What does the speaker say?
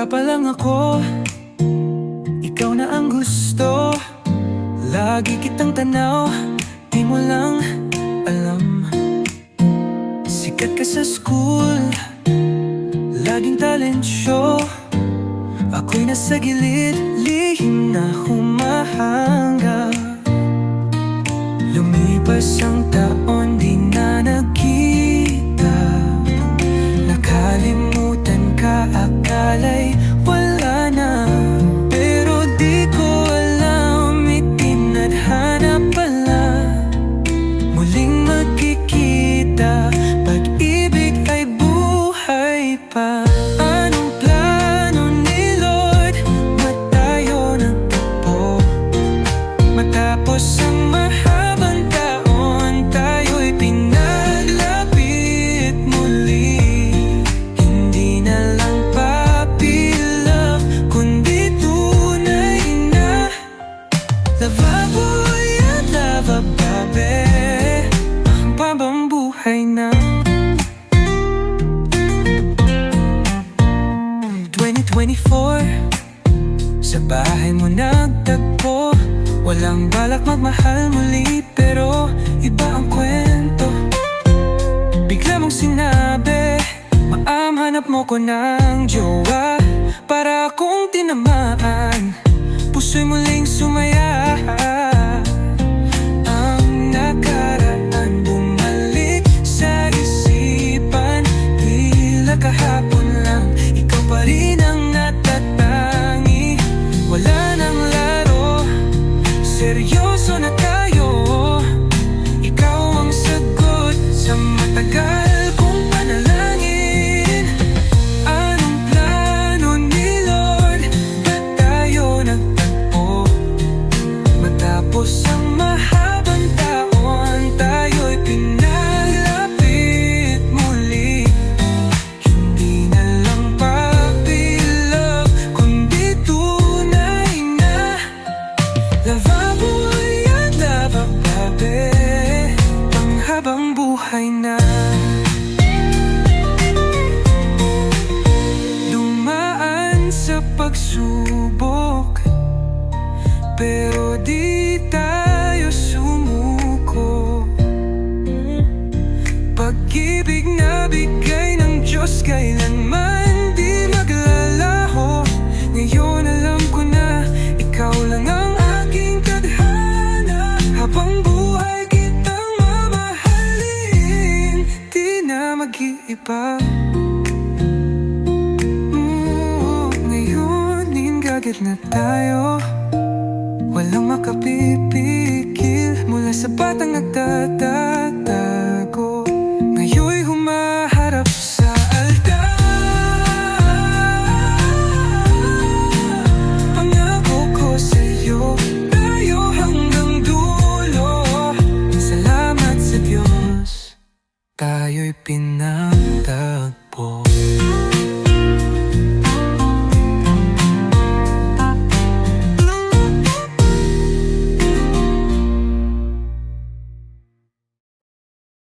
pa lang ako, ikaw na ang gusto. Lagi kitang tanaw, di mo lang alam. Sikat ka sa school, laging talent show. Ako'y nasa gilid, lihim na humahanga. Lumipas ang taon, di na nagkita. Nakalimutan ka, akala'y wala na. Pero di ko alam, itinadhana pala. Muling magkikita, pag-ibig ay buhay pa. Anong plano ni Lord? Matayo ng tapo. Matapos ang mahabang taon, tayo'y pinaglapit muli. Hindi na lang puppy love, kundi tunay na lavaboy at lavababe. Ang babang buhay na. 2024, sa bahay mo nagtagpo. Walang balak magmahal muli, pero iba ang kwento. Bigla mong sinabi, maam, hanap mo ko ng jowa. Para akong tinamaan, puso'y muling sumaya. Ang nakaraan bumalik sa isipan. Tila kahapon lang, ikaw pa rin ang natatangi. Wala nang laro, seryoso na tayo. Ikaw ang sagot sa matagal kong panalangin. Anong plano ni Lord? Ba't tayo nagtagpo? Matapos ang mahabang taon, tayo'y pinaglapit muli. Hindi na lang puppy love, kundi tunay na lavaboy at lavababe. Panghabang buhay na. Dumaan sa pagsubok, pero di tayo sumuko. Pag-ibig na bigay ng Diyos, kailanman di maglalaho. Ngayon alam ko na, ikaw lang ang aking tadhana. Habang buhay kitang mamahalin, di na mag-iiba. Ngayon ingagad na tayo, walang makapipigil. Mula sa batang nagtatago, ngayon'y humaharap sa altar. Pangako ko sa'yo, tayo hanggang dulo. Salamat sa Diyos, tayo'y pinagtagpo.